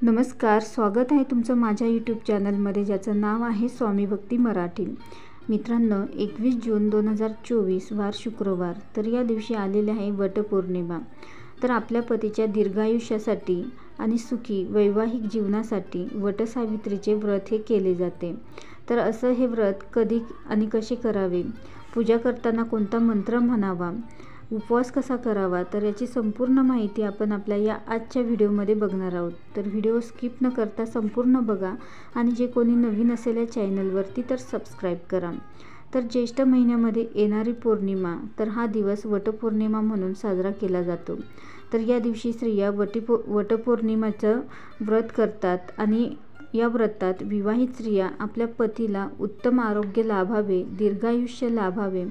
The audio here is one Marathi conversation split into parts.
नमस्कार, स्वागत आहे तुमचं माझ्या यूट्यूब चॅनलमध्ये ज्याचं नाव आहे स्वामी भक्ती मराठी। मित्रांनो, 21 जून 2024 वार शुक्रवार। तर या दिवशी आलेले आहे वटपौर्णिमा। तर आपल्या पतीच्या दीर्घायुष्यासाठी आणि सुखी वैवाहिक जीवनासाठी वटसावित्रीचे व्रत हे केले जाते। तर असं हे व्रत कधी आणि कसे करावे, पूजा करताना कोणता मंत्र म्हणावा, उपवास कसा करावा, तर याची संपूर्ण माहिती आपण आपल्या या आजच्या व्हिडिओमध्ये बघणार आहोत। तर व्हिडिओ स्किप न करता संपूर्ण बघा आणि जे कोणी नवीन असेल या चॅनलवरती तर सबस्क्राईब करा। तर ज्येष्ठ महिन्यामध्ये येणारी पौर्णिमा, तर हा दिवस वटपौर्णिमा म्हणून साजरा केला जातो। तर या दिवशी स्त्रिया वटपौर्णिमेचं व्रत करतात आणि या व्रतात विवाहित स्त्रिया आपल्या पतीला उत्तम आरोग्य लाभावे, दीर्घायुष्य लाभावे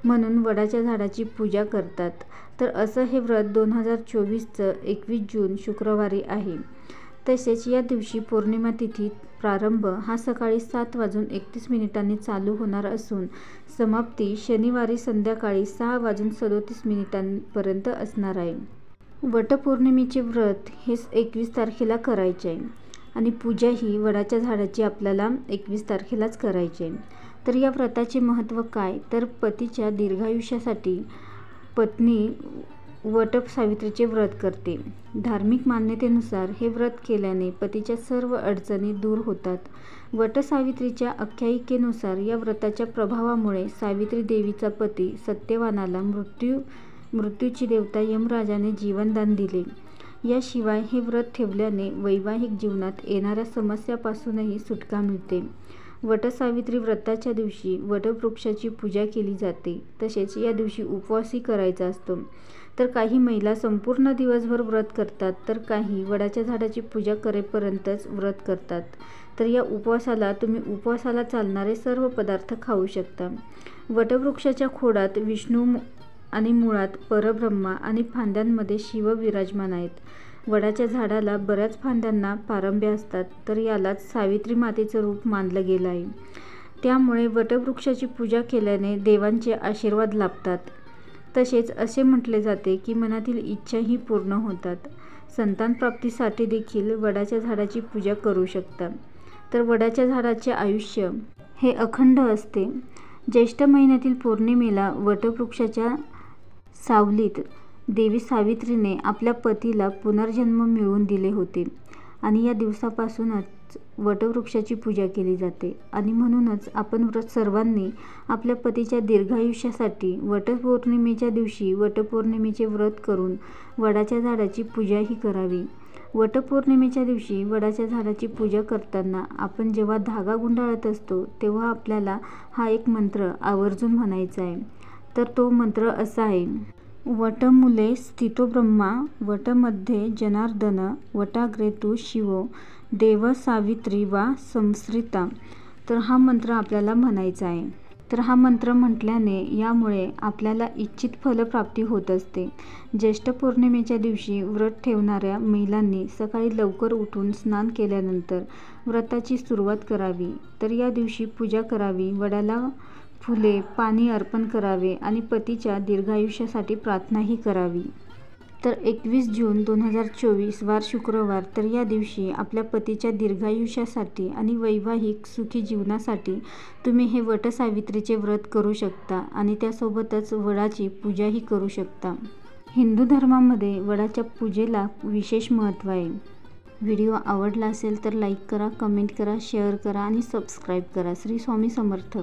म्हणून वडाच्या झाडाची पूजा करतात। तर असं हे व्रत 2024चं 21 जून शुक्रवारी आहे। तसेच या दिवशी पौर्णिमा तिथी प्रारंभ हा सकाळी 7:31 चालू होणार असून समाप्ती शनिवारी संध्याकाळी 6:37 पर्यंत असणार आहे। वटपौर्णिमेचे व्रत हे 21 तारखेला करायचे आहे आणि पूजा ही वडाच्या झाडाची आपल्याला 21 तारखेलाच करायची आहे। तर या व्रताचे महत्त्व काय, तर पतीच्या दीर्घायुष्यासाठी पत्नी वटसावित्रीचे व्रत करते। धार्मिक मान्यतेनुसार हे व्रत केल्याने पतीच्या सर्व अडचणी दूर होतात। वटसावित्रीच्या आख्यायिकेनुसार या व्रताच्या प्रभावामुळे सावित्री देवीचा पती सत्यवानाला मृत्यूची देवता यमराजाने जीवनदान दिले। याशिवाय हे व्रत ठेवल्याने वैवाहिक जीवनात येणाऱ्या समस्यापासूनही सुटका मिळते। वटसावित्री व्रताच्या दिवशी वटवृक्षाची पूजा केली जाते। तसेच या दिवशी उपवासही करायचा असतो। तर काही महिला संपूर्ण दिवसभर व्रत करतात, तर काही वडाच्या झाडाची पूजा करेपर्यंतच व्रत करतात। तर या उपवासाला तुम्ही उपवासाला चालणारे सर्व पदार्थ खाऊ शकता। वटवृक्षाच्या खोडात विष्णू आणि मुळात परब्रह्मा आणि फांद्यांमध्ये शिव विराजमान आहेत। वडाच्या झाडाला बऱ्याच फांद्यांना पारंब्या असतात, तर यालाच सावित्री मातेचं रूप मानलं गेलं आहे। त्यामुळे वटवृक्षाची पूजा केल्याने देवांचे आशीर्वाद लाभतात। तसेच असे म्हटले जाते की मनातील इच्छाही पूर्ण होतात। संतान प्राप्तीसाठी देखील वडाच्या झाडाची पूजा करू शकतात। तर वडाच्या झाडाचे आयुष्य हे अखंड असते। ज्येष्ठ महिन्यातील पौर्णिमेला वटवृक्षाच्या सावलीत देवी सावित्रीने आपल्या पतीला पुनर्जन्म मिळवून दिले होते आणि या दिवसापासूनच वटवृक्षाची पूजा केली जाते आणि म्हणूनच आपण सर्वांनी आपल्या पतीच्या दीर्घायुष्यासाठी वटपौर्णिमेच्या दिवशी वटपौर्णिमेचे व्रत करून वडाच्या झाडाची पूजाही करावी। वटपौर्णिमेच्या दिवशी वडाच्या झाडाची पूजा करताना आपण जेव्हा धागा गुंडाळत असतो तेव्हा आपल्याला हा एक मंत्र आवर्जून म्हणायचा आहे। तर तो मंत्र असा आहे: वटमूले स्थितो ब्रह्मा, वटमध्ये जनार्दन, वटाग्रे तु शिवो, देव सावित्री वा संस्थिता। तर हा मंत्र आपल्याला म्हणायचा आहे। तर हा मंत्र म्हटल्याने यामुळे आपल्याला इच्छित फलप्राप्ती होत असते। ज्येष्ठ पौर्णिमेच्या दिवशी व्रत ठेवणाऱ्या महिलांनी सकाळी लवकर उठून स्नान केल्यानंतर व्रताची सुरुवात करावी। तर या दिवशी पूजा करावी, वडाला फुले पाणी अर्पण करावे आणि पतीच्या दीर्घायुष्यासाठी प्रार्थनाही करावी। तर 21 जून 2024 वार शुक्रवार। तर या दिवशी आपल्या पतीच्या दीर्घायुष्यासाठी आणि वैवाहिक सुखी जीवनासाठी तुम्ही हे वटसावित्रीचे व्रत करू शकता आणि त्यासोबतच वडाची पूजाही करू शकता। हिंदू धर्मामध्ये वडाच्या पूजेला विशेष महत्त्व आहे। व्हिडिओ आवडला असेल तर लाईक करा, कमेंट करा, शेअर करा आणि सबस्क्राईब करा। श्री स्वामी समर्थ।